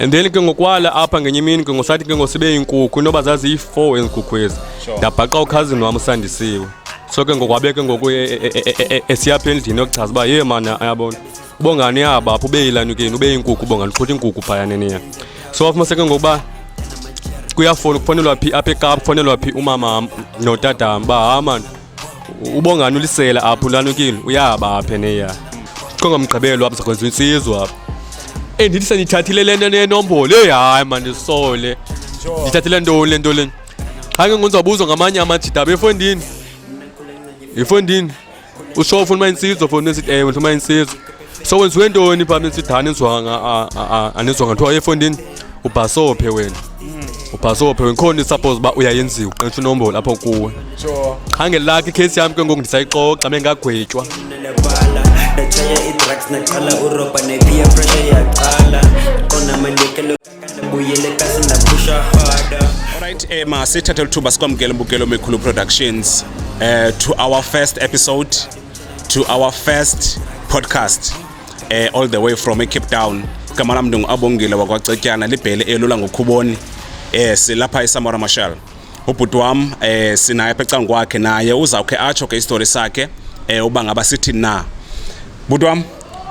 And then ke ngokwala apha ngenye imini ke ngosathi ke ngosibe inkukhu noba zazi yi4 ezinkukhu ezi ndabhaqa ukhazini wami usandisiwe so ke ngokwabeke ngoku esiyapha endlini yokuchaza uba ye mana ayabona ubongani yaba apho ube yilanukeni ube inkukhu ubongani uqhutha inkukhu phayana neya so wafumaseke ngokuba kuyafona kufanelwa phi apha eKapa kufanelwa phi umama notata ba man ubongani ulisela apho ulanukile uyaba apha neya kongamgqibelo apha sakwenza insizwa apha ndithi senithathile lento nenombolo hayi manje sole ndithathile lento le hayi ngonzabuzwa ngamanye amajida efondini usho ufuna insizwa ufuna sithi ufuna insizwa so wenziwe ntoni phambi ensidana enzwa anizwa ngathiwa efondini ubhasophe wena ubhasophe wenkhona suppose ba uyayenziwa uqesha inombolo lapho kuwe khange lakhe case yami ke ngoku ndisayixoxa bengagwetywa drugs naqala uropa ne-peer pressure yaqala qona malekelo buyele kasi napusha harder. Alright, masithathe lithuba sikwamkele Mbukelo Mekhulu Productions to our first episode, to our first podcast, all the way from Cape Town. Igama lami ndingu-Abongile wakwaCetyana libhele elula ngokhuboni silapha eSamora Machel. Ubhuti wami sinaye apha ecangwa kwakhe naye uzawukhe atsho ke istory sakhe uba ngaba sithi na. Bhuti wami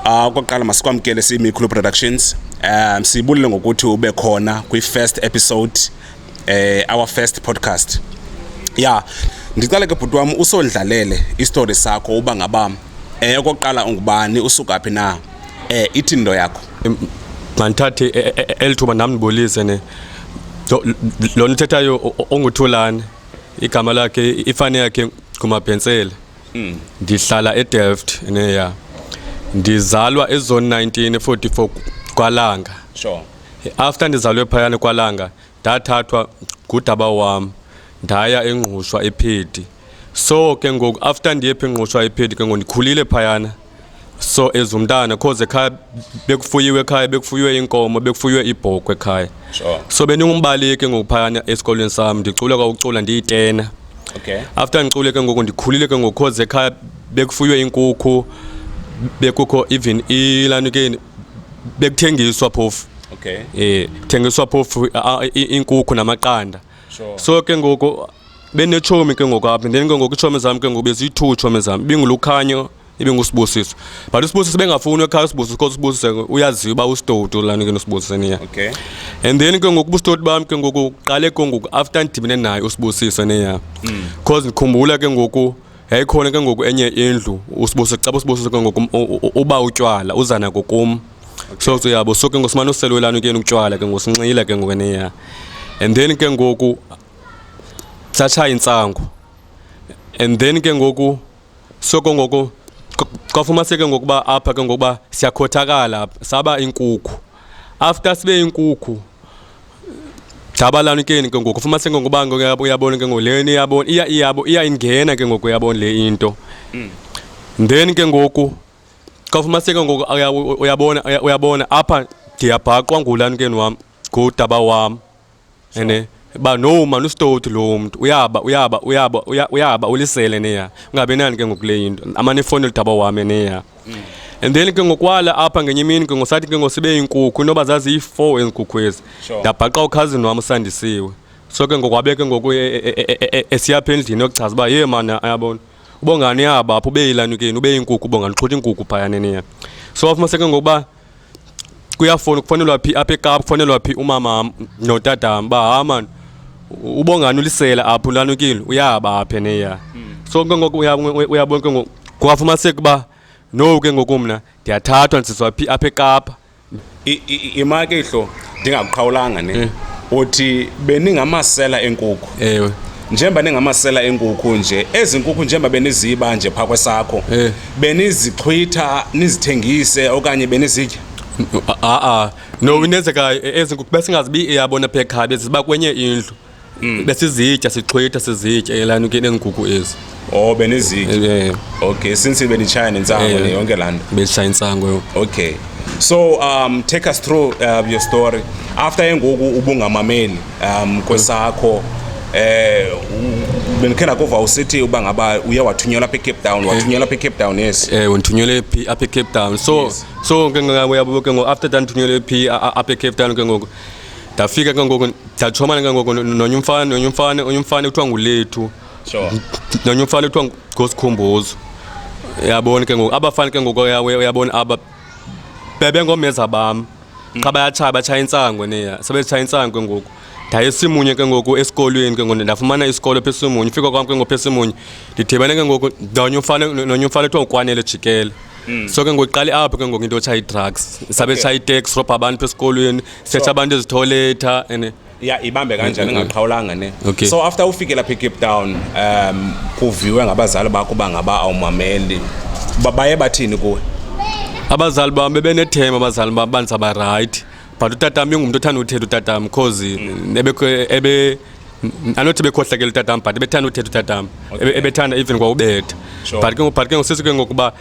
okokuqala masikwamkele siMekhulu Productions. Sibulele ngokuthi ube khona kwi-first episode, our first podcast. Yeah, ndicela ke bhuti wami usondlalele istory sakho uba ngaba okokuqala ungubani usuka phi na ithi into yakho. Mandithathe elithuba nami ndibulise ne lo nithethayo onguThulane igama lakhe ifani yakhe nguMabhensele. Ndihlala eDelft neya ndizalwa ezone 1944 kwaLanga. Sure. After ndizalwe phayana kwaLanga ndathathwa ngudaba wami ndaya eNgqushwa ePhedi. So ke ngoku after ndiyepha eNgqushwa ePhedi ke ngoku ndikhulile phayana so ezumntana cause ekhaya bekufuyiwe ekhaya bekufuywe inkomo bekufuywe ibhokhwe ekhaya. Sure. So beningumbaleki ngokuphayana esikolweni sami ndicula kwaucula ndiyi10. Okay. After ngicule ke ngoku ndikhulile ke ngoku cause ekhaya bekufuywe inkukhu bekukho even ilanukeni bekuthengiswa phofu. Okay. Kuthengiswa phofu inkukhu namaqanda. Sure. So ke ngoku benechomi ke ngoku apha then ke ngoku ichomi zami ke ngoku bezithutsho zami bingulukhanyo ibinguSibusiso but uSibusiso bengafuni ekhaya uSibusiso because uSibusiso uyaziwa uba uStoti lanukeni uSibusiso neya. Okay. And then ke ngoku uStoti bami ke ngoku qale ke ngoku after ndibene naye uSibusiso neya because ngikhumbula ke ngoku yayikhona ke ngoku enye indlu uSibusiso xa uSibusiso ke ngoku uba utywala uzana kokum. So uyabo so ke ngosimana uselwelana ke utywala ke ngosinxile ke ngoku neya. And then ke ngoku sacha intsangu and then ke ngoku so ke ngoku kwafumaseke ngokuba apha ke ngokuba siyakhothakala saba inkukhu after sibe inkukhu dabalanukeni ke ngoku kufumaseke ngokuba uyabona ke ngoleni yabona iya ingena ke ngoku uyabona le into. Then ke ngoku kwafumaseke ngoku uyabona apha ndiyabhaqwa ngulanukeni wami ngudaba wami ene ba no man uStoti lo muntu uyaba ulisele neya ungabe nani ke ngokule into amane phone lidaba wami neya. And then ke ngokwala apha ngenye imini ke ngosathi ke ngosibe inkukhu noba zazi yi4 ezinkukhu ezi ndabhaqa ukhazini wami usandisiwe so ke ngokwabeke ngoku esiyapha endlini yokuchaza uba ye mana ayabona ubongani yaba apho ube yilanukeni ube inkukhu ubongani uqhutha inkukhu phayana neya. So wafumaseke ngokuba kuyafona kufanelwa phi apha eKapa kufanelwa phi umama notata ba man ubongani ulisela apho ulanukile uyaba apha neya. So ke ngoku uyabona ke ngoku kwafumaseke ba no ke ngoku mina ndiyathathwa ndisizwa phi apha eKapa. Imake ihlo ndingakuqhawulanga ne uthi beningamasela enkukhu. Ewe. Njengoba ningamasela enkukhu nje ezinkukhu njengoba beniziba nje pha kwesakho benizixhwitha nizithengise okanye benizitya. No inenzeka ezinkukhu besingazibi yabona pha ekhaya beziba kwenye indlu besizitya sixhwitha sizitya elanukeni ezinkukhu ezi. Oh benizitya. Okay, since benitshaya nentsango yonke lando. Benitshaya intsango. Okay. So take us through your story after engoku ubungamameli kwesakho benikhe nakuva usithi uba ngaba uye wathunyelwa apha eCape Town wathunyelwa apha eCape Town yes Ndithunyelwe apha eCape Town so Yes. so ke ngoku ke ngoku after that ndithunyelwe apha eCape Town ke ngoku ndafika ke ngoku ndachomana ke ngoku nonye umfana ekuthiwa nguLethu sure nonye umfana ekuthiwa nguSikhumbuzo yabona ke ngoku abafana ke ngoku uyabona aba bebengomeza bam xa batshaya intsango neya sebetshaya intsango ke ngoku ndayesimunye ke ngoku esikolweni ke ngoku ndafumana isikolo phesimunye ufika kwam ke ngoku phesimunye ndidibane ke ngoku nonye umfana ekuthiwa nguKwanele Jikele so ke ngoku iqale apho ke ngoku into yotshaya ii-drugs sabe tshaya ii-tax robha abantu phesikolweni setha abantu ezitholetha and ya ibambe kanjani ngaqhawulanga ne Okay. so after ufike lapha eCape Town kuviwe ngabazali bakho bangaba awumameli baye bathini kuwe abazali bam bebenethema abazali bam bandizaba right but utatam bengumuntu othanda uthetha utatam because anothi bekhohlakele utatam but ebethanda uthetha utatam ebethanda even kwawubetha Sure. but ke ngosisi ke ngokuba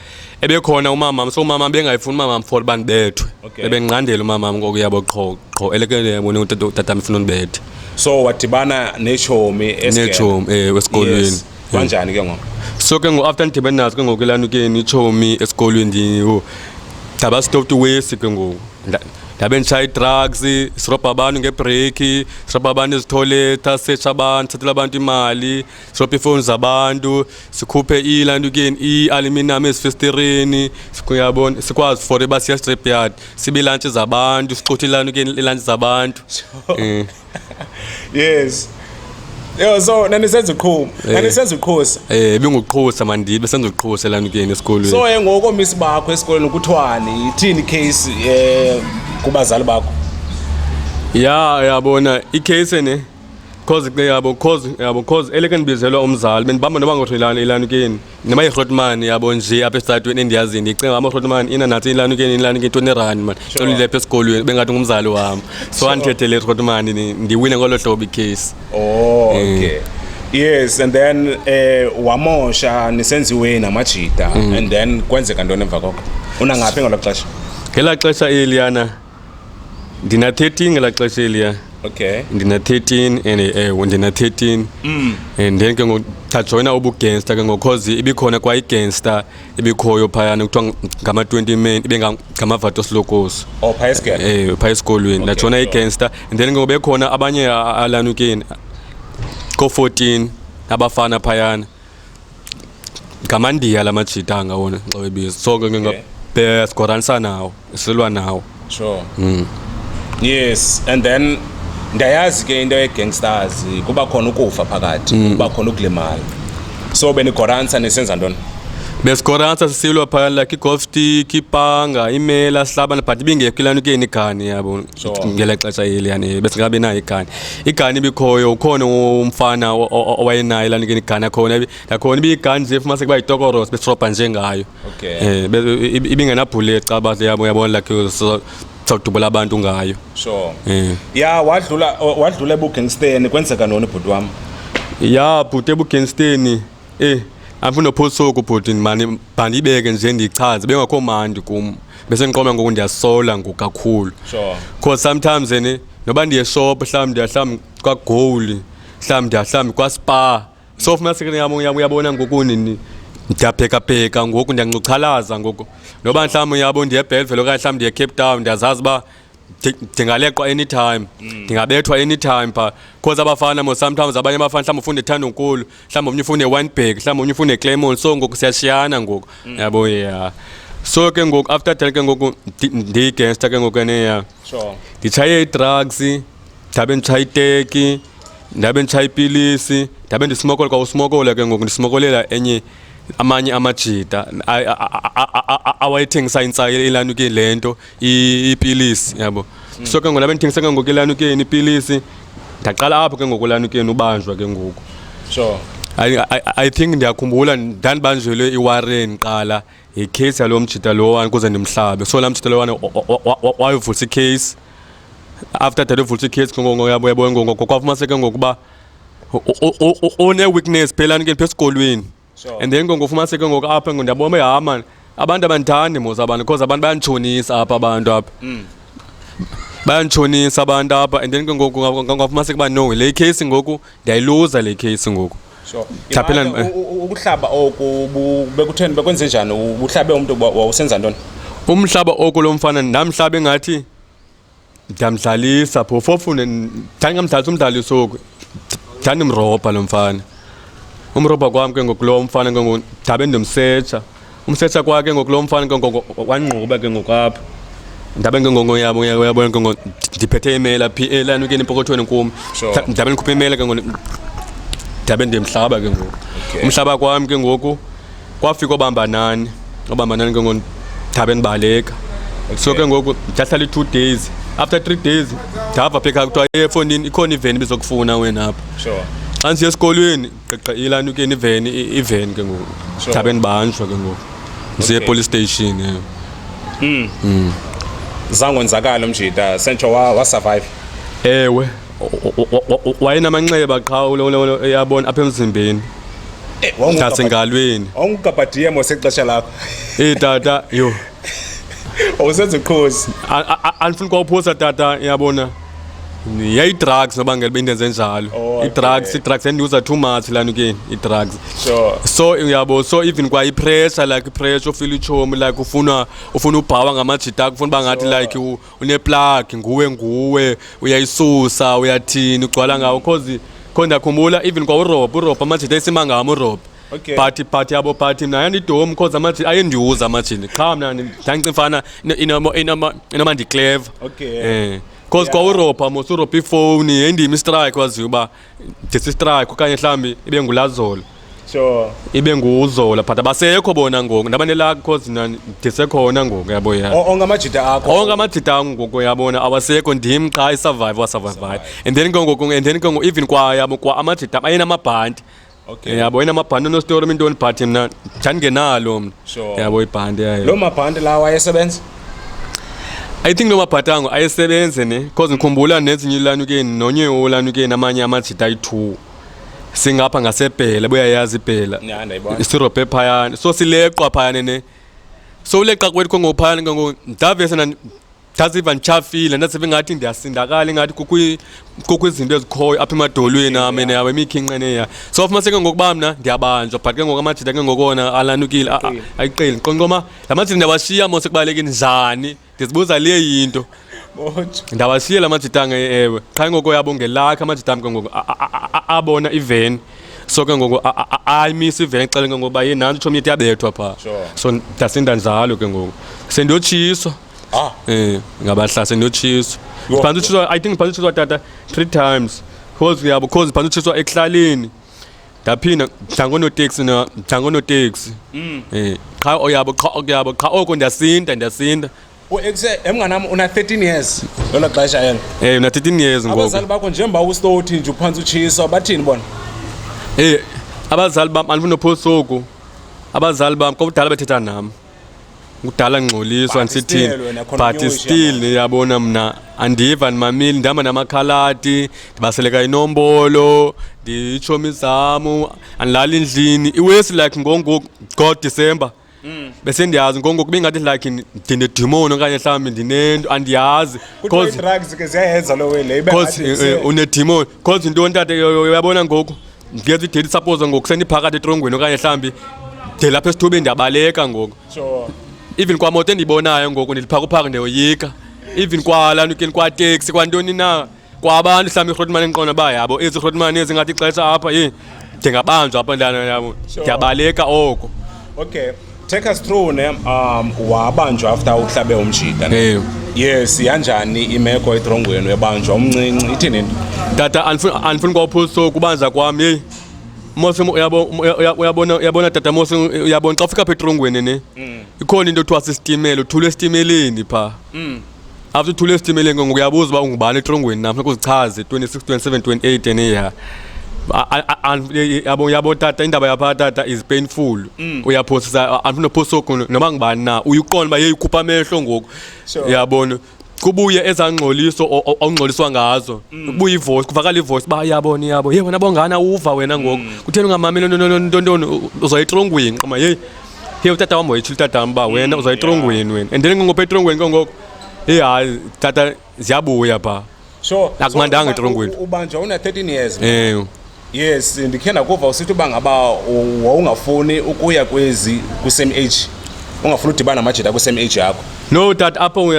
ebekhona umamam so umamam bengayifuni umamam for bandibethwe Okay. ebenginqandela umamam ngoku yabo qho elekele yabona utatam ifuna undibethe so wadibana nechomi nechomi esikolweni yes kanjani ke ngoku so ke ngoku after ndidibene nazo ke ngoku elanukeni ichomi esikolweni ndaba stop to waste ke ngoku ndabe ndishaya ii-drugs sirobha abantu ngebreaki sirobha abantu ezitholetha setsha abantu sithethela abantu imali sirobha iifowuni zabantu sikhuphe ilantukeni ii-aluminum ezifestireni uyabona sikwazi for uba siya strip yard sibe ilantshi zabantu sixuthe ilantukeni ilantshi zabantu yes yo so nanisenza uqhosa ibinguqhosa mandibe senza uqhosa elantukeni esikolweni so ngoku omisi bakho esikoleni kuthwani ithini case kubazali bakho yabona icase ne cause eleke ndibizelwa umzali bendibamba noba ngotholana ilanukeni noma yiRotman yabo nje apha esitratweni endiyazini ndicinga amaRotman ina nathi ilanukeni 20 rand man tolile apha esikolweni bengathi ngumzali wam so andithethele iRotman ndiwine ngolo hlobo icase okay yes and then wamosha nisenziwe namajita and then kwenzeka ntoni emva koko unangaphi ngelo xesha ngelaa xesha eliyana ndina 13 ngelaa xesha eliya okay ndina 13 and ndina 13 and then ke ngoku ndajoyina ubugangster ke ngoku cause ibikhona kwa igangster ibikhoyo phayana kuthiwa ngama-20 men ibe ngamavato silokosi phaya esikolweni phaya esikolweni ndajoyina igangster and then ke ngoku bekhona abanye alanukeni ko-14 abafana phayana ngamandiya la majita angawona xa webiza so ke ngoku besikoranisa nawo silwa nawo sure yes and then ndayazi ke into ye-gangsters kuba khona ukufa phakathi kuba khona ukulimala so benigoransa nisenza ntoni besikoransa sisilwa phaya like i-golf stick ipanga imela sihlabana but ibingekho ilanukeni igani yabo Sure. ngela xesha eliyani besingabi nayo igani ibikhoyo ukhona umfana owayenayo ilanukeni igani akhona yakhona ibiyigani nje fumanise kuba yitokoros besirobha njengayo Okay. ibingenabhulet xa bahle yabo yabona like sawudubula abantu ngayo sure ya wadlula ebugangsteni kwenzeka ntoni bhuti wam ya bhuti ebugangsteni andifuna uphosuku bhuti mani bandibeke nje ndichaze bengakho mandi kum bese ndiqoma ngoku ndiyasola ngoku kakhulu sure because sometimes noba ndiyeshopha mhlawumbi kwagoli mhlawumbi kwaSpar so fumaniseke uyabona ngoku ndiyaphekapheka ngoku ndiyancuchalaza ngoku noba mhlawumbi yabo ndiyebhelvele okanye mhlawumbi ndiye Cape Town ndiyazazi uba ndingaleqwa anytime ndingabethwa anytime phaa because abafana mo sometimes abanye abafana mhlawumbi ufuna iThandonkulu mhlawumbi omnye ufuna eWynberg mhlawumbi omnye ufuna eClaremont so ngoku siyashiyana ngoku yabo ya so ke ngoku after that ke ngoku ndiyigangster ke ngoku eneya sure nditshaye ii-drugs ndabe nditshaya iteki ndabe nditshaya ipilisi ndabe ndismokola kwawusmokola ke ngoku ndismokolela amanye amajita awayethengisa intsaya elanukeni le nto ipilisi yabo so ke ngoku ndabe ndithengisa ke ngoku elanukeni ipilisi ndaqala apho ke ngoku elanukeni ubanjwa ke ngoku sure I think ndiyakhumbula ndandibanjelwe iWarren qala yicase yalo mjita lowana kuze ndimhlabe so laa mjita lowana wayovulisa icase after that evulisa icase ngoyabo ngoku kwafumaniseke ngokuba one-weakness phelanukeni phesikolweni Sure. and then ngokufumaniseke ngoku apha ndiyabona yama abantu abandithandi mos abantu because abantu bayanditshonisa apha abantu apha bayantshonisa abantu apha and then ke ngoku ngafumanise ukuba no le case ngoku ndiyayiluza le case ngoku. Sure. Chaphela Ukuhlaba oku bekutheni bekwenze njani uhlabe umuntu wawusenza ntoni? Umhlaba oku lo mfana ndamhlaba engathi ndiyamdlalisa phofofune ndingamdlalisa umdlaliso oku ndandimrobha lo mfana. Umrobha kwam ke ngoku lo mfana ke ngoku ndabe ndimsetsha. Umsetsha kwakhe ngoku lo mfana ke ngoku wanqoba ke ngoku apha. Ndabe ke ngoku uyabona ke ngoku ndiphethe email apha elana ukene empokothweni kum. Ndabe ndikhuphe email ke ngoku ndabe ndimhlaba ke ngoku. Umhlaba kwami ke ngoku kwafika obambanani ke ngoku ndabe ndibaleka. So ke ngoku ndahlala 2 days. After 3 days ndava pheka kuthiwa efonini ikhona iveni bizokufuna wena apha. Sure. Xa ndisiya esikolweni ilana ukene iveni ke ngoku ndabe ndibanjwa ke ngoku ndisiya police station. Zange wenzakala umjida sentsho wa-survive. Ewe wayenamanxeba qha uyabona apha emzimbeni nasengalweni. Awungukabhadiye mosexesha lakho. Tata yo awusenza ukhozi. Andifuni kwawuphosa tata uyabona yayi-drugs nobangela uba into enze njalo. I-drugs endiuza too much lana ukeni i-drugs. Sure. So uyabo so even kwa i-pressure like i-pressure ufila utshomi like ufuna ubhawa ngamajita ufuna uba ngathi like uneplug nguwe uyayisusa uyathini ugcwala ngawo cause ndakhumbula even kwa uRob amajita esima ngamo uRob. Okay. But yabo but mna yandidom cause amajita ayendiuza amajita qha mna ndangicimfana inoma ndiclever. Okay. Cause kwa uRopa mos uRopa ifoni endimi strike waziyo uba ndisi strike okanye mhlambi ibe ngulazola. Sure. Ibe nguzola but abasekho bona ngoku ndabanelaka cause ndisekhona ngoku yabo ya. Ongamajita akho. Ongamajita ngoku yabona awasekho ndim qha i-survive and then ngoku even kwa yabo kwa amajita ayenamabhanti. Okay. Yabo enamabhanti no story intoni but mna ndangenalo mna. Sure. Yabo ibhanti yayo. Lo mabhanti lawa wayesebenza? I think lo mabhatango ayesebenze ne cause ngikhumbula nezinye lana ukeni nonyewo lana ukeni amanye amajita ayi2 singapha ngasebhela buyayazi ibhela isirobhe phayana so sileqwa phayana ne so uleqa kwethu ngophayana ndavese ndaziva ndichafile ndaziva ngathi ndiyasindakala ngathi kukho izinto ezikhoyo apha emadolweni ame nawe emikhinqene ya so ufumaniseke ngokuba mna ndiyabanjwa but ke ngoku amajita ke ngokona alanukile ayiqeli qonqoma lamajita ndiyawashiya mose kubalekeni njani ndizibuza le yinto ndawashiya lamajita ewe qha ngoku yabo ngelakha amajita am ke ngoku abona iveni so ke ngoku ayimisa iveni xele ke ngoba yenanto tshomi yethi yabethwa phaa so ndasinda njalo ke ngoku sendiyotshiswa ngabahlase ndiyotshiswa phantsi utshiswa I think phantsi utshiswa tata 3 times cause yabo cause phantsi utshiswa ekuhlaleni ndaphinda ndangonoteksi qha oko ndiyasinda emnganam una 13 years lolo xesha yena una 13 years ngoku abazali bakho njengoba uStoti nje uphansi utshiswa bathini bona abazali bam andifuna uphosoku abazali bam kudala bethetha nami kudala ngxoliswa ndisithini but still yabona mna andiva ndimamile ndihamba namakhalati ndibaseleka inombolo nditshomi zam andilali endlini iwesi like ngongoku God December bese ndiyazi ngongoku bingathi like ndinedemon okanye mhlawumbi ndinento andiyazi cause drugs ke ziyayenza lo le cause unedemon cause into ntate uyabona ngoku ngiyeza idate suppose ngoku sendiphakathi etrongweni okanye mhlawumbi de lapha esithubeni ndiyabaleka ngoku sure even kwa moto endibonayo ngoku ndiliphaka ndiyoyika even kwalana ukeni kwa taxi kwantoni na kwabantu mhlawumbi iRotman enqona ba yabo ezi iRotman ezi ngathi ixesha apha ndingabanjwa apha ndana yabo ndiyabaleka oko. Okay, take us through ne wabanjwa after uhlabe umjida ne yes yanjani imeko etrongweni yabanjwa umncinci ithini into tata andifuni kwawuphoso kubanza kwami mose uyabona tata mose uyabona xa ufika apha etrongweni ne ikhona into ethiwa sistimela uthule esitimeleni phaa after uthule esitimeleni ngoku uyabuza uba ungubani etrongweni nam funeka uzichaze 26 27 28 eniya yabo tata indaba yapha tata is painful uyaphosisa andifuna uphosoko noma ngibani na uyiqonda uba yeyikhupha amehlo ngoku yabona kubuye ezangxoliso ongxoliswa ngazo kubuye ivoice kuvakala ivoice ba yabona yabo wena bongana uva wena ngoku kutheni ungamameli ntontoni uzayitrongweni qoma utata wam wayitshila utata wam uba wena uzayitrongweni wena and then ngopha etrongweni ngoku hayi tata ziyabuya pha Sure. Akumandanga etrongweni. Ubanjwa una 13 years. Yes, ndikhe ndakuva usithi uba ngaba wawungafuni ukuya kwi-same age, ungafuni udibana namajita kwi-same age yakho. no that apho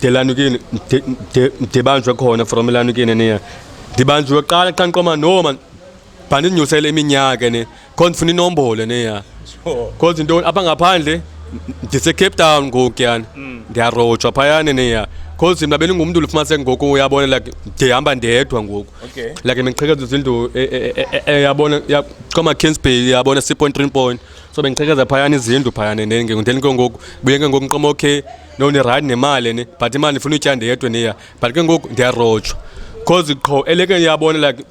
delanukini dibanjwe khona from elanukini neya dibanjwe qala xa nqoma no man bandinyusele iminyaka ne khona ndifuna inombolo neya Sure. cause into apha ngaphandle ndise Cape Town ngokuyana ndiyarojwa phayana neya cause mna beningumntu lufumanise ngoku uyabona like ndihamba ndedwa ngoku Okay. like bendiqhekeza izindlu yabona kama Kingsbay yabona 6.3 point so bendiqhekeza phayana izindlu phayana ndeni ke ngoku buye ke ngoku nqoma okay no ni right nemali ne but imali ndifuna utya ndedwa neya but ke ngoku ndiyarojwa cause qho eleke yabona like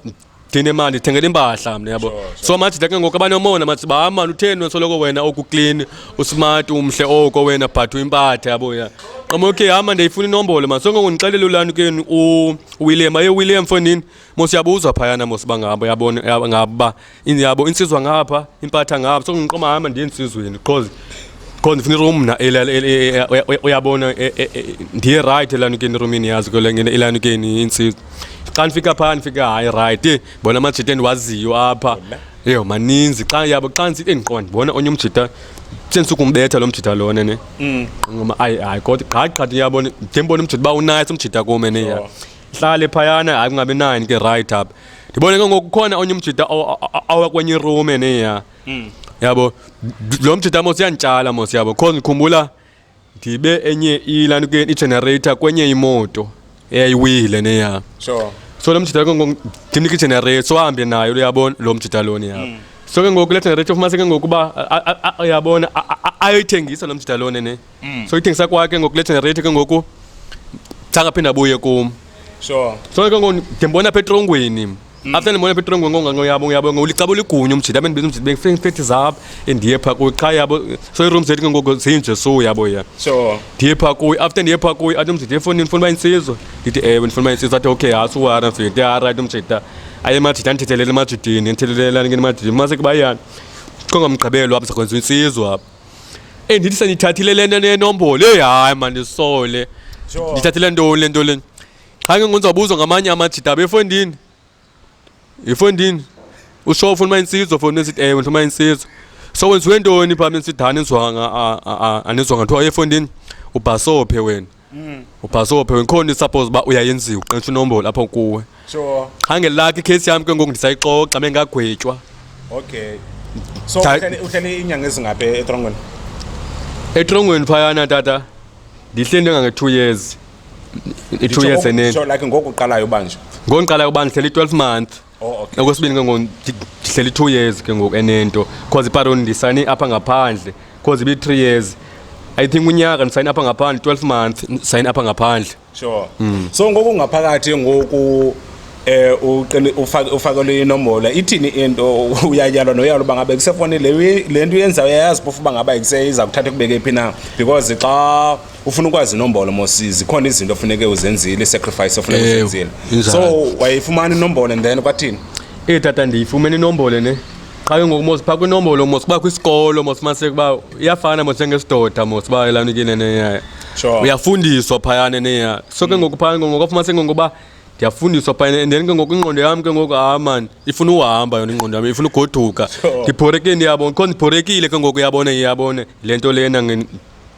ndinemali ndithengela impahla mna yabo so manje ke ngoku abanomona mathi ba mani utheni soloko wena okuclean usmart umhle oko wena but uyimpatha yabo ya qoma okay hamba ndiyifuna inombolo manje sonke ngixelele ulanukeni uWilliam William fonini mosiyabuzwa phayana mosibangabo yabona ngaba yabo insizwa ngapha impatha ngapha so ngiqoma hamba ndiye insizweni cause ndifuna iroom na uyabona ndiye right elanukeni roomini yazi ko lengene elanukeni insizwa xa ndifika phaa ndifika hayi right bona amajita endiwaziyo apha yo maninzi xa yabo xa ndisithi ndiqonda ndibona onye umjita sendisukumbetha lo mjita lona ne ngoma hayi kodwa qhathi yabona ndembona umjita uba unice umjita kume ne ya hlale phayana hayi kungabe nine ke right up ndibone ke ngoku khona onye umjita awakwenye room ne ya yabo lo mjita mos yantshala mos yabo cause ngikhumbula ndibe enye ilanukeni igenerator kwenye imoto eyayiwile ne ya Sure. so lo mjita ke ngoku ndimnika igenerator so ahambe nayo uyabona lo mjita lona ya so ke ngoku le generator ufumase ke ngoku uba uyabona ayithengisa lo mjita lona ne so ithengisa kwakhe ngoku le generator ke ngoku thangaphinda abuye kum Sure. so ke ngoku ndimbona petrongweni after ndibona petrongweni ngonguyabo ngolicabo ligunya umjita bendibiza umjita bengifethi zap endiye pha kuyo qha yabo so iroom zethu ke ngoku zinje so yabo ya Sure. ndiye pha kuyo after ndiye pha kuyo athi umjita efonini ndifuna uba insizwa ndithi ewe ndifuna uba insizwa athi okay hasuwara mfethu right umjita aye majita ndithethelele emajidini ndithelelelani ke emajidini mase kuba yani kongamgqibelo apha sakwenziwa insizwa apha ndithi sendithathile le nto nenombolo hayi mandisole Sure. ndithathile ntoni le nto le xa ke ngizawubuzwa ngamanye amajita abefondini ifondini usho ufuna uba insizwa fondini esithi ewe ndifuna uba insizwa so wenziwe ntoni phaa besithi hani anizwa ngathiwa efondini ubhasophe wena ubhasophe wena khona isuppose uba uyayenziwa uqinisha inombolo apho kuwe Sure. xa ngelakho ikhesi yam ke ngoku ndisayixoxa bengagwetywa Okay. So Cha- uhlele inyanga ezingaphi etrongweni? etrongweni phayana tata ndihleli ngange-2 years i-2 years enene So like ngoku uqalayo ubanje. ngondiqala uba ndihleli i-12 month Oh okay. okwesibini ke ngoku ndihleli 2 years ke ngoku enento cause iparoni ndisayine apha ngaphandle cause ibi-3 years I think unyaka ndisayine apha ngaphandle 12 months ndisayine apha ngaphandle Sure. So ngoku ngaphakathi ngoku ufakelwe inombolo ithini into uyayalwa noyalo bangabe kusefonini le nto uyenzayo uyayazi phofu bangabe kuseyiza kuthatha kubeke phi na because xa ufuna ukwazi inombolo mosizi khona izinto ofuneke uzenzile i-sacrifice ofuneke uzenzile so wayifumana inombolo and then kwathini tata ndiyifumene inombolo ne qha ke ngoku mos phaa kwinombolo mos kuba kwisikolo mos fumaniseke uba iyafana mos njengesidoda mos uba elanukile neya Sure. uyafundiswa phayana neya so ke ngoku phaya ngoku afumaniseke ngokuba ndiyafundiswa phayana and then ke ngoku ingqondo yam ke ngoku mani ifuna uhamba yona ingqondo yam ifuna ugoduka ndibhorekile ndiyabona khona ndibhorekile ke ngoku iyabona le nto lena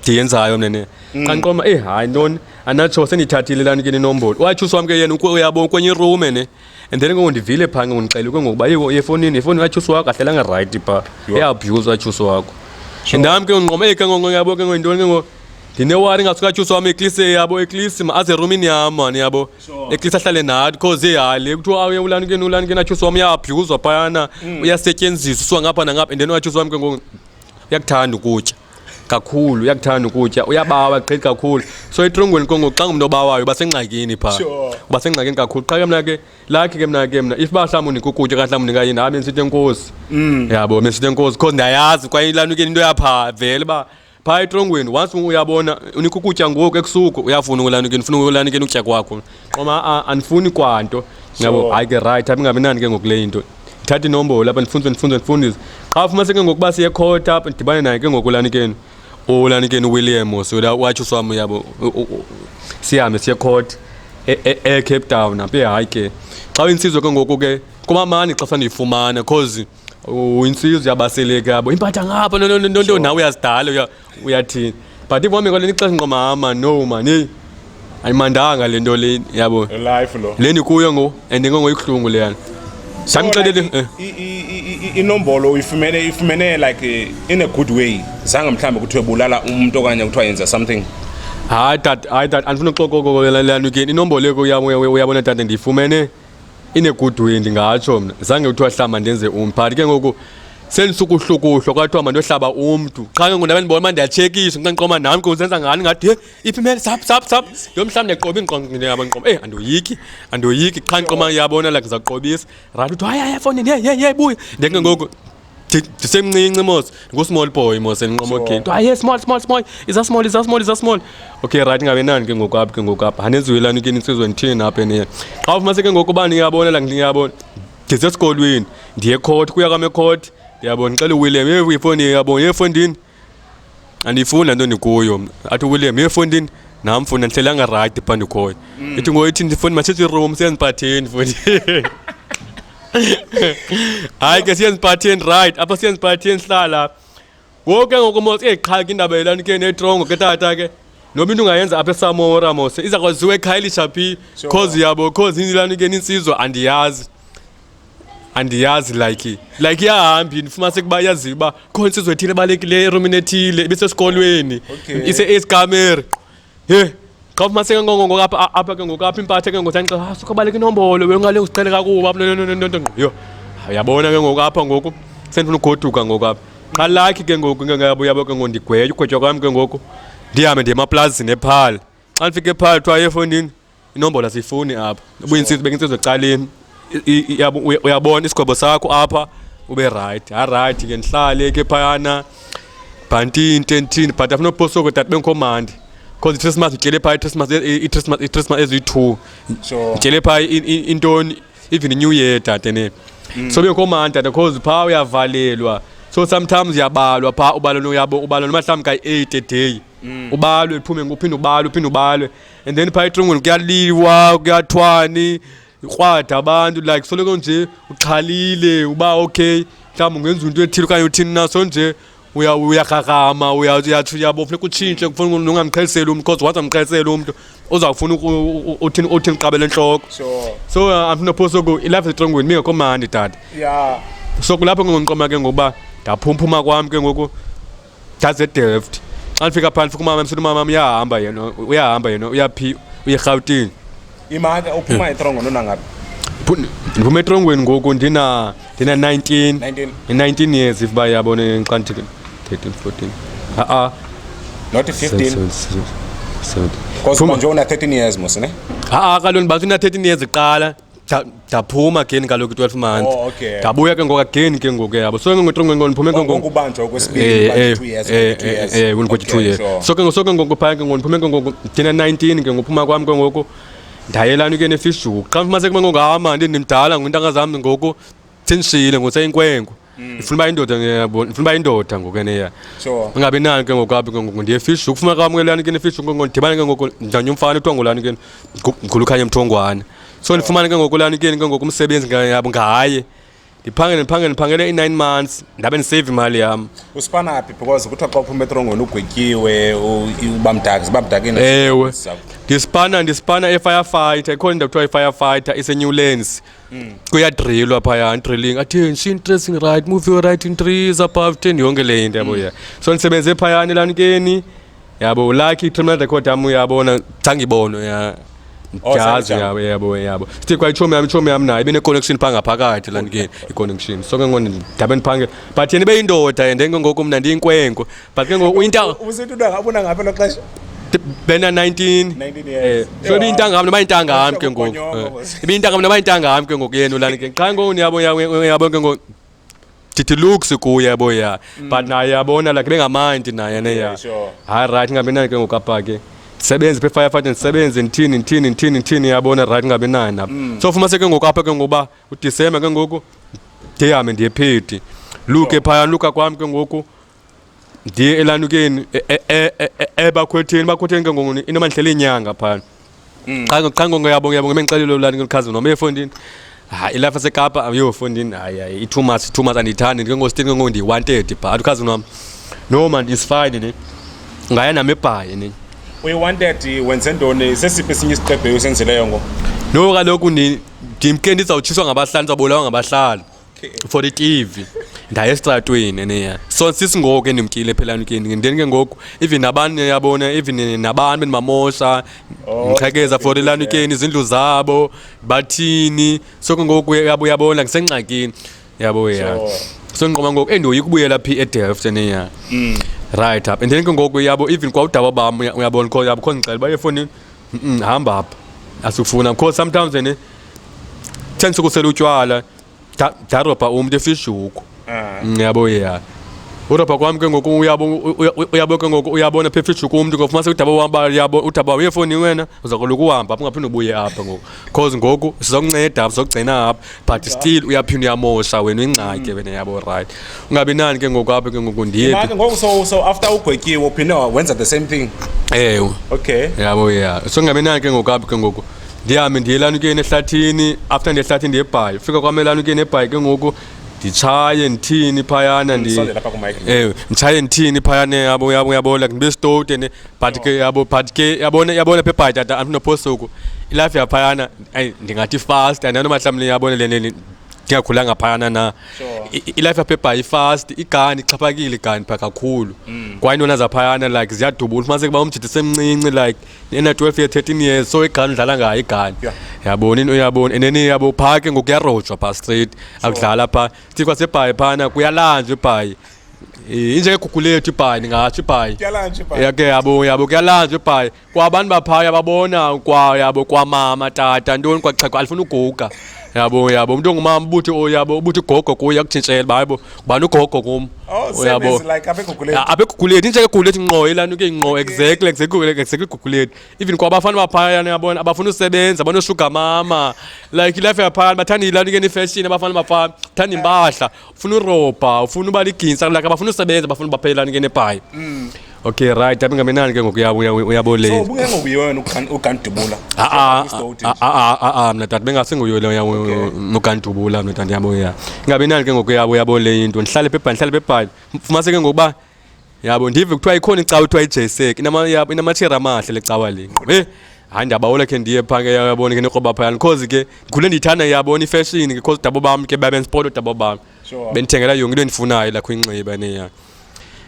ndiyenzayo mna ne xa ndiqoma hayi ntoni anatsho sendiyithathile lanukile inombolo watyhusi wam ke yena uyabona kwenye iroom ne and then ke ngoku ndivile phaa ke ngoku ndixelele ke ngoku uba efowunini watyhusi wakho ahlelanga rayithi phaa eyaabhyuza watyhusi wakho and nam ke ndiqoma ke ngoku yabo ke ngoku yintoni ke ngoku ndinewari ngasuka tyhusi wam eklise yabo eklisi aze erumini yam mani yabo eklisi ahlale nathi cause hayi le kuthiwa ulanukeni atyhusi wam uyabhyuzwa phayana uyasetyenziswa usuka ngapha nangapha and then watyhusi wam ke ngoku uyakuthanda ukutya kakhulu uyakuthanda ukutya uyabawa gqithi kakhulu so etrongweni ke ngoku xa ngumntu obawayo uba sengxakini phaa uba sengxakini kakhulu qha ke mna ke lakhe ke mna if uba mhlawumbi unika ukutya kahlawumbi unika yini hayi bendisithi enkosi yabo bendisithi enkosi because ndiyayazi kwaye ilanukeni into yaphaa vele uba phaa etrongweni once uyabona unika ukutya ngoku ebusuku uyafuna ulanukeni ufuna ulanukeni ukutya kwakho qoma andifuni kwanto yabo hayi ke right apha ingabinani ke ngoku le into ndithatha inombolo apha ndifundise qha ufumaniseke ngokuba siye caught up ndidibane naye ke ngoku ulanukeni olani ke uWilliam so la wathi uswami yabo sihambe siye court Cape Town apha hayi ke xa insizwe ke ngoku ke kumamani xa sandifumana cause insizwe yabaseleke yabo impatha ngapha no nawe uyazidala uyathini but ivome kwaleni ixesha ngqomama no man hey ayimandanga lento le yabo life lo leni kuyo ngo and ngoyihlungu leyana samxelele inombolo uyifumene like in a good way zange mhlambe ukuthi ubulala umuntu okanye kuthiwa yenza something hayi that andifuna uxokokolela lana ke inombolo leko uyabona tata ndifumene in a good way ndingatsho mna zange kuthiwa hlamba ndenze umphathi ke ngoku senisukuhlukuhlo kwathiwa mandohlaba umntu qha ke ngundaba ndibona manje ndiyatshekisha ngiqoma nami kuzenza ngani ngathi iphimele sap yomhlawumbe ndiqoba ingqondo ngaba ngiqoma andoyiki qha ngiqoma yabona la ngizaqobisa right uthi hayi efondini hey buya ndeke ngoku ndisemncinci mos ngu-small boy mos endiqoma okay to hayi small is a small okay right ngabe nani ke ngokapha hanezwelani ke insizwe ndithini apha eniya xa ufumase ke ngoku ubani ngiyabona la ngiyabona ndisesikolweni ndiye court kuya kwam ecourt ndiyabona ngixela uWilliam ifoni yabona efondini andiyifuni nto ndikuyo athi uWilliam efondini nam funi andihlelanga right pha ndikhoyo ithi ngoyithi ndifoni masithi room siyaziphatheni foni hayi ke siyaziphatheni right apha siyaziphatheni hlala ngoku ke ngoku mos eqhaka indaba yelani ke netrongo ke tata ke noba into ungayenza apha eSamora mos izakwaziwa eKhayelitsha phi cause inilani ke insizwe andiyazi like yahambi ndifumase kuba yaziba uba khona insizwe ethile ebalulekileyo erumini ethile ibisesikolweni ise-Eskamere xa ufumase ke ngoku apha ke ngoku apha impathe ke ngoku sandixa sukabaleka inombolo wengale uzicele kakuba apha yo uyabona ke ngoku apha ngoku sendifuna ugoduka ngoku apha xa lakhi ke ngoku yabo ke ngoku ndigweya ugwetywa kwam ke ngoku ndihambe ndiye emaplazini ephal xa ndifike ephal kuthiwa efondini inombolo asiyifuni apha ubuyinsizwe beka insizwe ecaleni uyabona isigwebo sakho apha ube right ke ndihlale ke phayana bhantinte ndithini but afuna uposoko that bengikhomandi because i-Christmas utyele phaya i-Christmas eziyi-2 utyele phaya intoni even i-New Year dade ne so bengikhomandi dade because phaa uyavalelwa so sometimes uyabalwa phaa ubalwa noma mhlawumbi ka-8 a day ubalwe liphume uphinde ubalwe and then phaa etrongweni kuyaliwa kuyathwani ukrwada abantu like soloko nje uxhalile uba okay mhlawumbi ungenza into ethile okanye uthini naso nje uyakrakama uyathi uyabo funeka utshintshe kufuna ungamqheliseli umntu because once amqheliseli umntu uzawufuna uthini qabele entloko so andifuna phosoko ilife etrongweni mingekho mandi dade so kulapho ngondiqoma ke ngokuba ndaphumpuma kwam ke ngoku ndazedeft xa ndifika phaa ndifika umama msithi umama uyahamba yena uyaphi uye-Gauteng imaka uphuma eTrongo nangaphi ndiphuma etrongweni ngoku ndina 19 years if bayabona xa ndithi 13 14 not 15 because manje una 13 years mos ne kaloku ndiba ndina 13 years iqala ndaphuma again kaloku 12 months ndabuya ke ngoku again ke ngoku yabo so ke ngotrongweni ndiphume ke ngoku kubanjwa okwesibili 2 years ngoku 2 years so ke ngoku phaya ke ngoku ndiphume ke ngoku ndina 19 ke ngoku phuma kwam ke ngoku ndayelana ke neFishhoek xa mfumase kube ngokahamba ndimdala ngointanga zami ngoku sendishiyile ngoseyinkwenkwe ndifuna uba indoda ngoku eneya ungabi nani ke ngoku apha ke ngoku ndiye eFishhoek kufuna kamkelani ke neFishhoek ngoku ndidibane ke ngoku ndanye umfana kuthiwa ngulani ke ngulukhanya Mthongwane so ndifumane ke ngoku lani ke ngoku umsebenzi yabo ngaye ndiphangele i-9 months ndabe ndisave imali yam usipana phi because kuthiwa xa uphuma eTrongweni ugwetyiwe uba mdakeni ewe ndispana e-firefighter ikhona into kuthiwa i-firefighter ise-Newlands kuyadrilwa phaya drilling attention interesting right move your right in 3 above 10 yonke le into yabo so ndisebenze phayana elanikeni yabo lucky i-terminal record yam uyabona zange ibonwe ndiyazi yabo sithi kwa ichomi yam nayo ibene-connection phaa ngaphakathi lanikeni i-connection so ke ngoku ndabe ndiphangela but yena ibe yindoda and then ke ngoku mna ndiyinkwekwe but ke ngoku usithi ubona ngaphi lo xesha bena 19 years so ibiyintangam noba yintangam ke ngoku ibiyintangam noba yintangam ke ngoku yena ulanikeni qha ngoku yabo ke ngoku ndithi looks kuye yabo but naye yabona like bengamandi naye neya hayi right ngabe naye ke ngoku apha ke ndisebenze phe firefighter ndisebenze ndithini yabona right ngabe naye nabo so ufumase ke ngoku apha ke ngokuba uDisemba ke ngoku ndihambe ndiye Phedi luke phaya luka kwam ke ngoku ndiye elanukeni bakhwetheni ke ngoku into mandihlele inyanga phana xa ngiyabonga mengixelelo ulani ngelikhazini noma efondini ilapha sekapa ayofondini hayi i-too much andiyithandi ke ngositini ke ngoku ndiyi-130 but ukhazini wam no man is fine ne ngaya nami ebhayi ne uyi-130 wenze ntoni sesiphi esinye isiqebhe usenzileyo ngo no kaloku ndimke ndizawutshiswa ngabahlali ndizawubulawa ngabahlali for the TV ndaye estratweni neya so sisingoku endimkile phela nkini ndeni ke ngoku even nabantu yabona even nabantu bendimamosha ngixhekeza for elanukeni izindlu zabo bathini so ke ngoku yabona ngisengxakini yabo ya so ngiqoma ngoku endoyi kubuyela phi eDelft neya right up and then ke ngoku yabo even kwawudaba bam uyabona kho yabo khona ngicela baye fonini hamba apha asifuna because sometimes ne thense kusela utywala darobha umuntu efishuku yabo ya urobha kwami ke ngoku uyabo ke ngoku uyabona phe efishuku umuntu ngofumase udaba uhamba yabo udaba uyefoni wena uzakoloku uhamba apha ungaphinde ubuye apha ngoku because ngoku sizokunceda sizokugcina apha but still uyaphinda uyamosha wena ingxaki wena yabo right ungabi nani ke ngoku apha ke ngoku ndiye manje ngoku so after ugwetyiwe uphinda wenza the same thing okay yabo ya so ungabi nani ke ngoku apha ke ngoku ndihambe ndiyelanukeni ehlathini after ndiyehlathini ndiyebhayi fika kwamelanukeni ebhayi ke ngoku nditshaye ndithini phayana nditshaye ndithini phayana yabo like ndibe stowed ne but ke yabona phe ebhayi tata andinophosuku ilife yaphayana ndingathi fast andinoma mhlawumbi yabona le ndingakhulanga phayana na ilife yapha ebhayi fast igani ixhaphakile igani pha kakhulu kwaye intona zaphayana like ziyadubula ufumaniseke uba umjidi semncinci like ena-12 years 13 years so igani udlala ngayo igani yabona uyabona and then yabo phaa ke ngoku kuyarojwa phaa straight akudlala phaa sithi kwasebhayi phana kuyalanjwa ebhayi injengegugulethu ibhayi ndingatsho ibhayi yake yabo kuyalanjwa ibhayi kwabantu baphaya babona yabo kwamama tata ntoni kwaxhekwa alifuna uguga yabo umuntu ongumama ubuthi gogo kuye akutshintshela bayibo ubani ugogo kum uyabo like abegugulethu injengegugulethu ngqo elanuke ngqo exactly gugulethu even kwabafana baphayana yabona abafuna usebenza abanoshuga mama like ilife yaphayana bathanda ilanukeni ifashion abafana bafana thanda impahla ufuna urobha ufuna uba liginsa like abafuna usebenza abafuna baphela elanukeni ebhayi okay right abengamenani ke ngoku uyabo le so ubungengokuye wena ugandubula mna tata bengasenguyo le ugandubula mna tata yabo ya ingabenani ke ngoku yabo le into ndihlale phebhayi mfumase ke ngokuba yabo ndive kuthiwa ikhona icawa kuthiwa iJSEC inamathera amahle le cawa le hayi ndiyabawela khe ndiye phaa ke yabona ke nekroba phayana because ke ndikhule ndiyithanda yabona ifashion because dabo bam ke babensport dabo bam bendithengela yonke into endifunayo la kwinxiba neya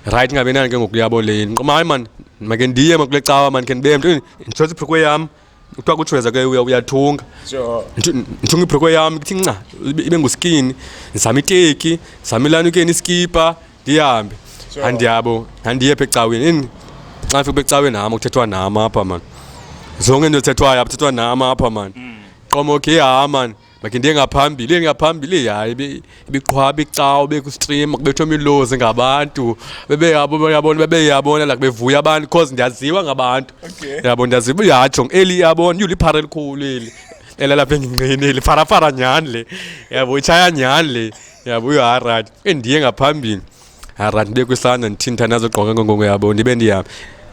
right ngabenani ke ngoku yabo le nqoma hayi man make ndiye kule cawa man ke ndibe mntu ndithoza ibhrikwe yam kuthiwa kutshweza ke uyathunga ndithunga ibhrikwe yam ithi nca ibe nguskini ndizama iteki ndizama elanukeni iskipa ndihambe andiye pha ecaweni xa fika ecaweni nam kuthethwa nam apha man zonke into zithethwayo apha kuthethwa nam apha man qoma okay man make ndiye ngaphambili hayi ibiqhwaba icawa bekustream kubethwa imilozi ngabantu bebeyabona like bevuya abantu because ndiyaziwa ngabantu yabo ndiyaziwa uyatsho eli yabona yuliphara elikhulu eli elalapha engingqini eli farafara nyhani le yabo itshaya nyhani le yabo uyarat endiye ngaphambili arat ndibe kwisandla ndithini ndithandazogqoka ke ngoku yabo ndibe ndiyahamba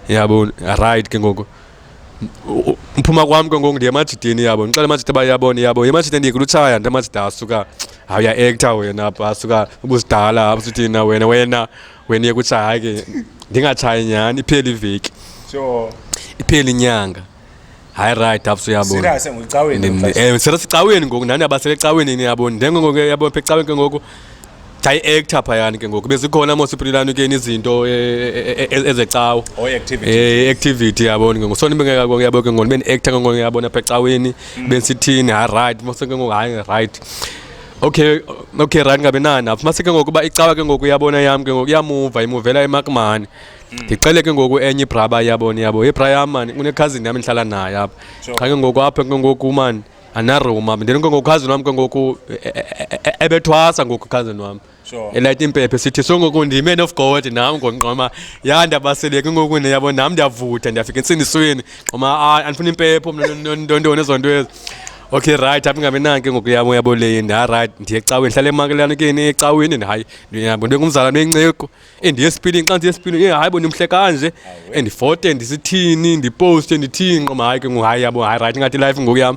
yabo right ke ngoku mphuma kwami ke ngoku ndiye emajidini yabo ndixela amajidi abayabona yabo emajidini ndiye kulutshaya nto amajidi asuka uya-acta wena apha asuka ubuzidala abusithina wena iye kutshaya ke ndingatshayi nyhani iphela iveki iphela inyanga hayi right apho uyabona sirasecaweni ngoku nani abasele ecaweni yabona ndengoku yabona pha ecaweni ke ngoku ndayi-acta phayani ke ngoku bezikhona mosiphilanukeni izinto ezecawa activity yabona ke ngoku so yabo ke ngoku ndibe ndi-acta ke ngoku yabona pha ecaweni bensithini hayi right mase ke ngoku hayi right okay right ngabe nani apho mase ke ngoku uba icawa ke ngoku yabona yam ke ngoku imuvela emakmani ndicele ke ngoku enye ibraba yabo ibra yam mani kunekhazini yam ndihlala naye apha xa ke ngoku apha ke ngoku mani anaroma ndeni ke ngoku khazini wam ke ngoku ebethwasa ngoku khazini wam elayita impephe sithi so ngoku ndi-man of God nam ngonqoma ndiyabasele ke ngoku yabo nam ndiyavutha ndiyafika entsindisweni nqoma andifuna impepho mna ntontoni ezo nto ezi Okay right apha ingabe nanke ngokuyabo yabo le right ndiye ecaweni hlale emakelana ke ecaweni hayi yabo ngumzalwane wenceko endiye speeding xa ndiye speeding hayi bo ndimhle kanje endifote ndisithini ndiposte ndithini qoma hayi ke hayi yabo hayi right ngathi life ngokuyam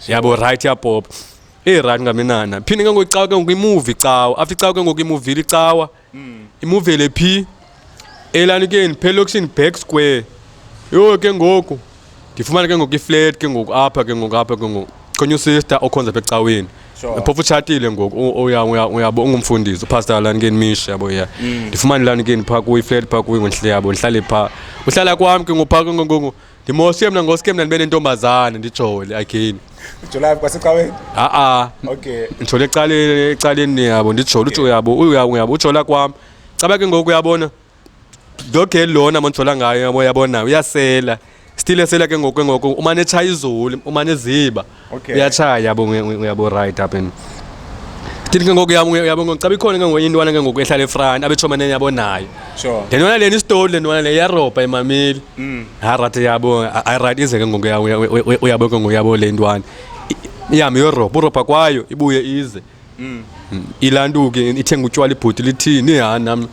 yabo right yapop right ngamenana phinde ke ngokucawa ke ngokuimovie cawa after cawa ke ngokuimovie icawa imovie le phi elani ke phela back square yo ke ngoku ndifumana ke ngoku iflat ke ngoku apha ke ngoku konye sister okhonza ecaweni phofu utshatile ngoku uyabo ungumfundisi upastor lani ke Misha yabo ya ndifumana lani ke pha ku iflat pha ku ngihle yabo ndihlale pha uhlala kwami ke ngopha ke ngoku ndimoshe mina ngoske mina ndibe nentombazana ndijole again July kwasecaweni okay ndijole ecaleni yabo ndijole utsho yabo uyabo ujola kwami caba ke ngoku uyabona lokhe lona monjola ngayo yabona uyasela still esela ke ngoku umane echaya izulu umane eziba uyachaya yabo right up and thithi ke ngoku yabo ngicaba ikhona ke ngoku intwana ke ngoku ehlala eFrance abethomane yabonayo sure ndenona leni story lentwana le yaropa emameli harate yabo I right ize ke ngoku uyabo ke ngoku yabo le ntwana iyami Europa kwayo ibuye ize ilandu ke ithenga utshwala ibhuti lithini nami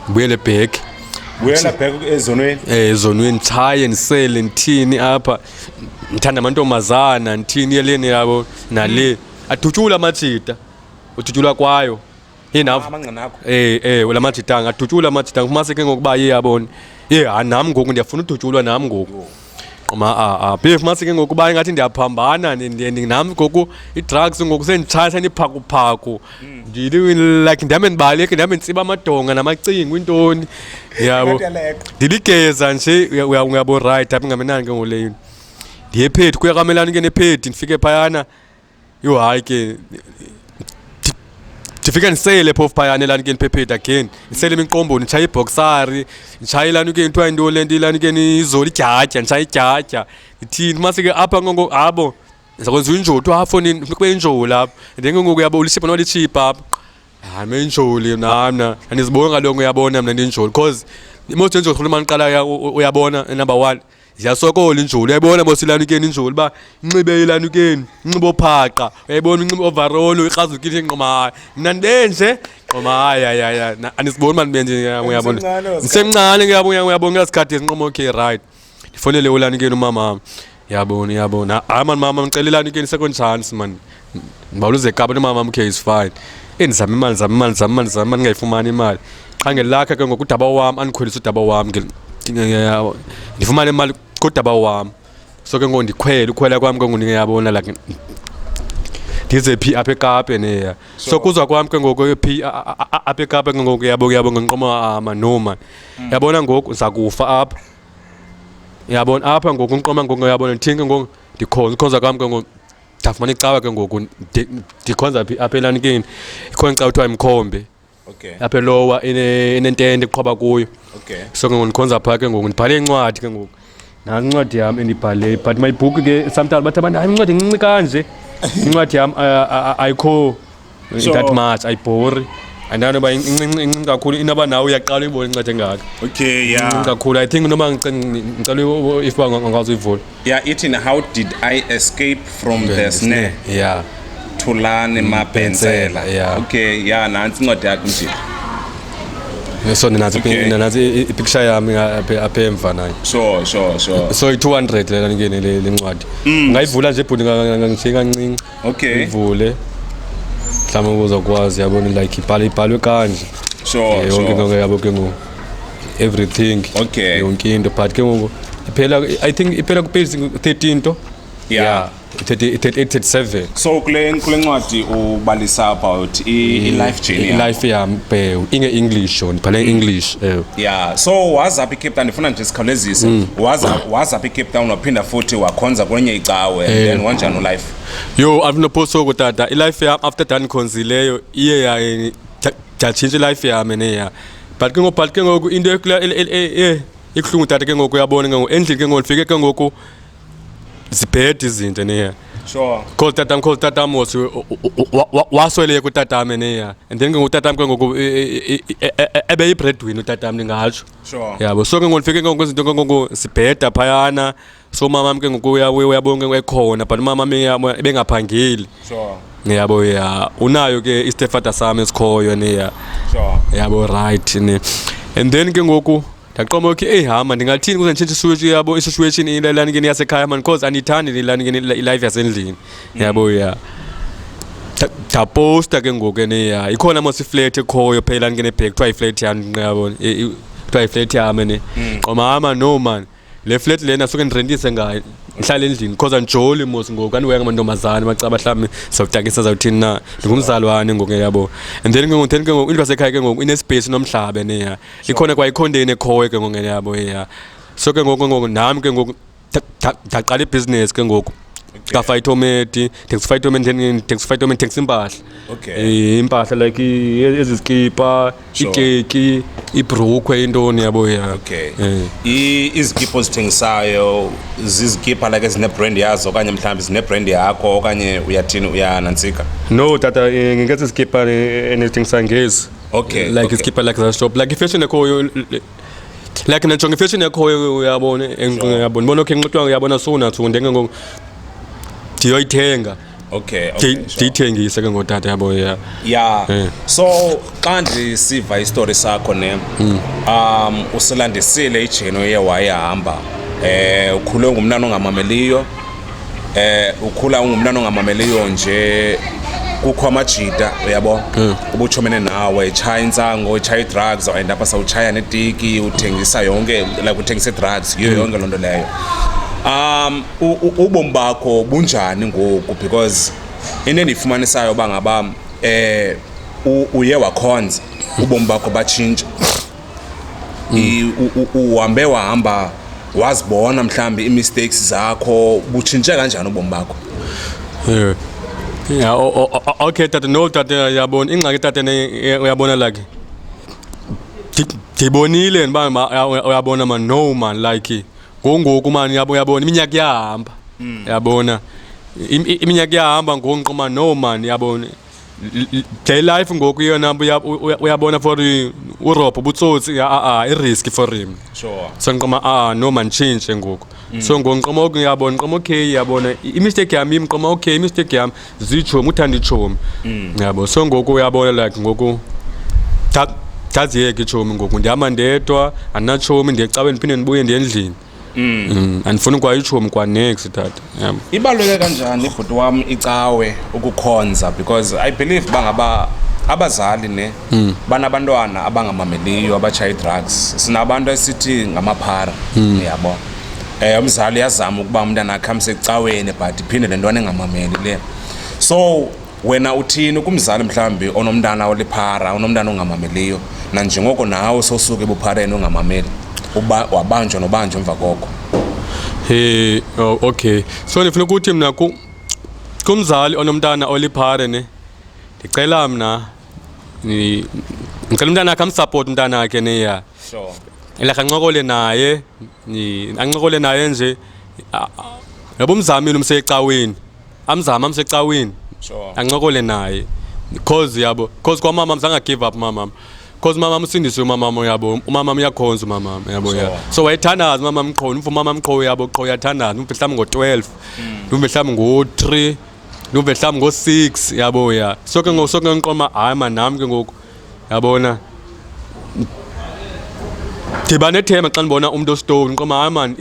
buyele back Wena bheka ezonweni ezonweni chaye nisele nithini apha ngithanda amantombazana nithini yeleni yabo nale adutshula amajita udutshula kwayo yena amanqanakho ulamajita angadutshula amajita ngifumase ke ngokuba yiyabona nami ngoku ndiyafuna udutshulwa nami ngoku beef mase ke ngoku ba ngathi ndiyaphambana nami ngoku i-drugs ngoku senditshaya niphakuphaku like ndihamba ndibaleke ndihamba nditsiba amadonga namacingo intoni yabo ndiligeza nje uyabo right apha ingamenani ke ngoleyo ndiye phethi kuyakamelana ke nephethi ndifike phayana yo hayi ke ndifika ndisele phofu phayana elani ke niphepheti again ndisele imiqombo nditshaya iboxari nditshaya ilani ke intwa into le nto ilani ke izolo idyatya nditshaya idyatya ndithini mase ke apha ngoku abo ndizakwenza injolo afoni kube injolo apha then ngoku yabo ulishipha nolishipha apha hayi injolo nami andizibona ngalongo uyabona mina ndinjolo because most injolo khuluma niqala uyabona number 1 ziyasokola injolo uyayibona bosilani ke injolo ba inxibe ilani ke inxibo phaqa uyayibona inxibo overall iqhazukile inqoma mina ndenje qoma hayi andisiboni manje benje uyabona ngisemncane uyabona ngasikhathi esinqoma okay right ndifonele ulani ke umama yabona man mama ngicelelani ke second chance man ngibawuluze ekapa nomama okay is fine endizama imali ngayifumani imali xa ngelakha ke ngokudaba wami andikhwelisa udaba wami ndifumane imali kodaba wami so ke ukhwela kwami ke ngiyabona like ndize phi apha eKapa neya so kuzwa kwami ke ngoku phi apha eKapa ke ngoku yabo ngiqoma manoma yabona ngoku zakufa apha yabona apha ngoku ngiqoma ngoku yabona ndithinke ngoku ndikhonza kwami ke ngoku ndafumana icawa ke ngoku ndikhonza phi apha elanini ikhona icawa kuthiwa imkhombe okay apha elowa inentende eqhoba kuyo okay so ke ngoku ndikhonza pha ke ngoku ndibhale incwadi ke ngoku nancwadi yami endibhale but my book ke sometimes bathi abantu hayi incwadi incinci kanje incwadi yami ayikho that much ayibhori andanoba incinci kakhulu inoba nawe uyaqala uyibona incwadi engaka okay incinci kakhulu I think noma ngicela if bangazi uyivula ithi how did I escape from the snare Thulani Mapensela okay nansi incwadi yakho nje so ninazi ipicture yami apha emva nayo sure so i200 lela ngene le ncwadi ngayivula nje ibhuti ngishiye kancinci okay ivule mhlawumbe uzokwazi yabona like ibhalwe kanje sure yonke into yabo ke ngo everything okay yonke into but ke ngoku iphela I think iphela ku page 13 to 37 so kule ncwadi ubalisa about i-life journey life yami inge English on phela English so wazaphi Cape Town ndifuna nje sikhawulezise wazaphi Cape Town waphinda futhi wakhonza kwenye icawe and then wanjani ulife yo avinoposo kutata ilife yami after done khonzileyo iye yachinja ilife yami neya but ke ngoku into ikuhlungu tata ke ngoku uyabona ke ngoku endlini ke ngoku ufike ke ngoku zibhede izinto neya sure cause tata was wasweleke utatami neya and then ke ngotatami ke ngoku ebe yi breadwinner utatami ngingatsho sure yabo so ke ngoku ufike ke ngoku izinto ke ngoku zibheda phayana so mama ke ngokuya uyabona ke ekhona but mama bengaphangeli Sure. yabo ya unayo ke istepfather sami esikhoyo ne ya Sure. yabo right ne and then ke ngoku ndaqoma okay hama ndingathini kuze nditshintshe switch yabo i-situation ilani ke yasekhaya man because anithandi ilani ke life yasendlini yabo ya taposta ke ngoku ne ya ikhona mos iflat ekhoyo phela ke nebhack kuthiwa iflat yami yabo kuthiwa iflat yami ne qoma hama no man le flat lena soke ndirentise ngayo ngihlala endlini because anjoli mos ngoku aniweka amantombazane bacaba mhlawumbe sokutakisa zawuthini na ndingumzalwane ngoku yabo and then ke ngoku indlu yasekhaya ke ngoku inespace nomhlabe ne ya ikhona kwa ikhondeni ekhoyo ke ngoku yabo ya so ke ngoku nami ke ngoku ndaqala ibusiness ke ngoku ka-phytomet taxi impahla impahla like eziskipa ikeki ibhrukhwe intoni yabo ya Okay. Izikipa ozithengisayo zizikipa like ezine-brand yazo okanye mhlawumbe zine-brand yakho okanye uyathini uyanantsika? no tata ngingekho iskipa enezithengisa ngezi Okay. like okay. iskipa like za shop like ifashion ekhoyo like najonga ifashion ekhoyo uyabona yabona bona okay nxitwa uyabona sonathi ndenge ngoku ndiyoyithenga Okay. Sure. ndiyithengise ke ngotata yabo ya Yeah. So xa ndisiva istori sakho ne usilandisile ijeni oye wayihamba ukhule ungumntana ongamameliyo ukhula ungumntana ongamameliyo nje kukho amajita uyabo ubutshomene nawe etshaya intsango etshaya drugs and apha sawutshaya netiki uthengisa yonke like uthengisa drugs yiyo yonke loo nto leyo ubomi bakho bunjani ngoku because into endiyifumanisayo uba ngaba uye wakhonza ubomi bakho batshintsha uhambe wahamba wazibona mhlambi ii-mistakes zakho butshintshe kanjani ubomi bakho? yeah okay tata no tata yabona ingxaki tata uyabona like ndibonile ndiba uyabona man no man like ngoku man uyabona iminyaka iyahamba yabona iminyaka iyahamba ngoku man no man yabona day life ngoku yona uyabona for urobho butsotsi i-risk for him Sure. so ngiqoma no man change ngoku so ngiqoma uyabona ngiqoma okay yabona i-mistake yami ngiqoma okay i-mistake yami zichomi uthanda ichomi yabo so ngoku uyabona like ngoku taziyeke ichomi ngoku ndihamba ndedwa andinachomi ndiyecaweni ndiphinde ndibuye ndiyendlini andifuni kwa ichomi kwa next tata yabo ibaluleke kanjani ibhuti wami icawe ukukhonza because I believe bangaba abazali ne banabantwana abangamameliyo abatshaya drugs sinabantu esithi ngamaphara yabo umzali yazama ukuba umntana akhe amsecaweni but iphinde le ntwana engamameli le so wena uthini kumzali mhlambi onomntana oliphara onomntana ongamameliyo nanjengoko nawe sosuke ebuphareni ongamameli wabanjwa nobanjwa emva koko? Okay so ndifuna ukuthi mna kumzali onomntana oliphare ne ndicela mna ngicela umntana akhe amsupport umntana akhe ne ya Sure. like ancokole naye nje yabo umzamile umsecaweni amsecaweni Sure. ancokole naye because yabo because kwa mama mzanga give up mama because mama msindise umama yabo umama uyakhonza umama yabo ya so wayithandaza mama mqhoni umama mqho yabo qho yathandaza umbe mhlawumbe ngo12 umbe mhlawumbe ngo3 umbe mhlawumbe ngo6 yabo ya so ke ngiqoma hayi man nami ke ngoku yabona ndiba nethema xa ndibona umuntu ostone ngiqoma hayi man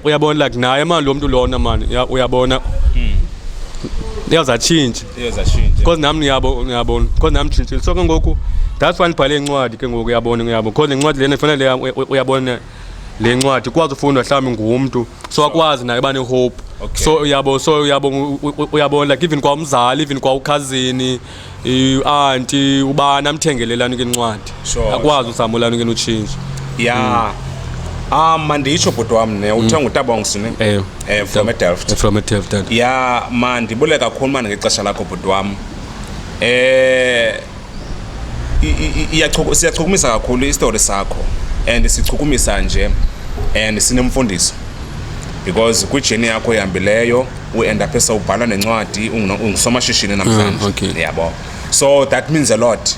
uyabona like naye man lo muntu lona man uyabona iyazatshintshi because nami uyabona because nami tshintshile so ke ngoku that's why ndibhale incwadi ke ngoku uyabona because le ncwadi lena ifanele uyabona le ncwadi ukwazi ufundwa mhlawumbe ngumntu so akwazi naye uba ne-hope so uyabona like even kwa umzali even kwa ukhazini i-anti ubani amthengelelani ke incwadi akwazi uzamulani ke utshintshe ya manditsho bhuti wami ne uthiwa nguTabongs ne from eDelft ya mandibule kakhulu manje ngexesha lakho bhuti wami siyachukumisa kakhulu istory sakho and sichukumisa nje and sinemfundiso because kwijeni yakho ehambileyo uenda phesa ubhala nencwadi ungusomashishini namhlanje yabo so that means a lot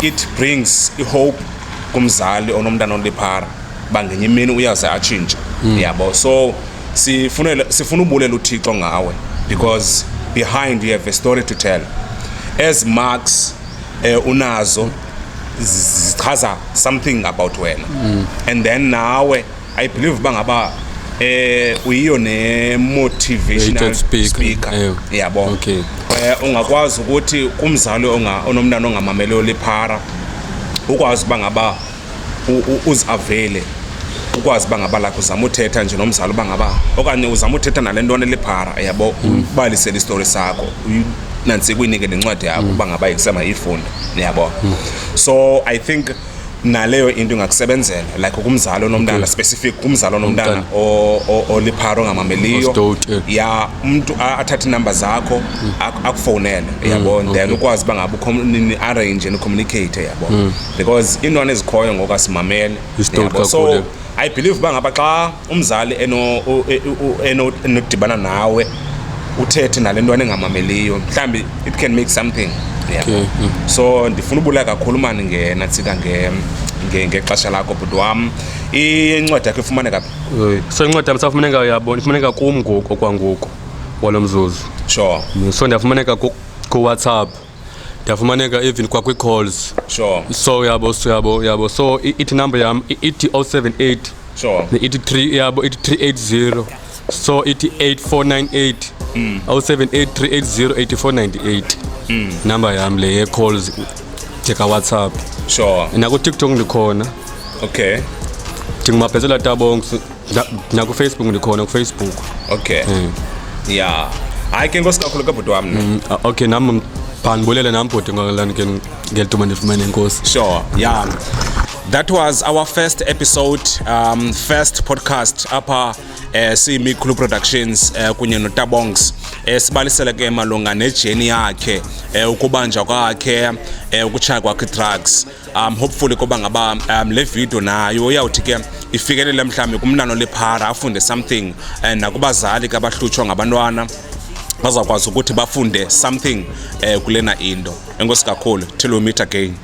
it brings hope kumzali onomntana oliphara bangenye imini uyaze atshintshe yabo. So sifuna ubulela uThixo ngawe because behind you have a story to tell. As marks unazo zichaza something about wena, and then nawe I believe bangaba uyiyo ne motivational speaker yabo. Okay. Ungakwazi ukuthi kumzali onomntana ongamameli liphara ukwazi bangaba uzavele, ukwazi bangaba la kuzama uthetha nje nomzali bangaba okanye uzama uthetha nalentwana liphara yabo, ubalisela istory sakho nansi kuyinike lencwadi yakho bangaba ikusema ifunda yabo. So I think naleyo into ingakusebenzela like kumzali onomntana specific, kumzali onomntana oliphara ongamameliyo ya umuntu athathe number zakho akufonele yabo, then ukwazi bangaba arrange and communicate yabo, because intwana ezikhoyo ngokasimamele yabo. So I believe bangaba xa umzali enodibana nawe uthethe nalentwana engamameliyo mhlambi it can make something. Yeah. So ndifuna ubula kakhulu mani ngenatsika ngexesha lakho bhuti wam. Incwadi yakho ifumaneka phi? So incwadi yami safumaneka uyabona ifumaneka kum ngoku okwangoku walo mzuzu. Sure. So ndiyafumaneka ku WhatsApp, ndiyafumaneka even kwa calls. Sure. So yabo so ithi number yami ithi 078. Sure. Ithi 3 yabo ithi 380. So ithi 8498. 07838088498. Number yami le calls cheka WhatsApp. Sure. Na ku TikTok ndikhona. Okay. Ngimabhezela Tabongs na ku Facebook ndikhona ku Facebook. Okay. Yeah. Hayi ke Nkosi kakhulu kabhuti wami. Okay nami phanibulele nami bhuti ngalani ke ngiyaduma ndifumane inkosi. Sure. Yeah. That was our first episode, first podcast apha Mikhulu Productions kunye noTabongs. Sibalisela ke malunga nejourney yakhe, ukubanja kwakhe, ukuchaya kwakhe drugs. Hopefully kuba ngaba le video nayo uyawuthi ke ifikelele mhlambe kumntana lephara afunde something, nakubazali ke abahlutshwa ngabantwana bazakwazi ukuthi bafunde something kulena into. Enkosi kakhulu, till we meet again.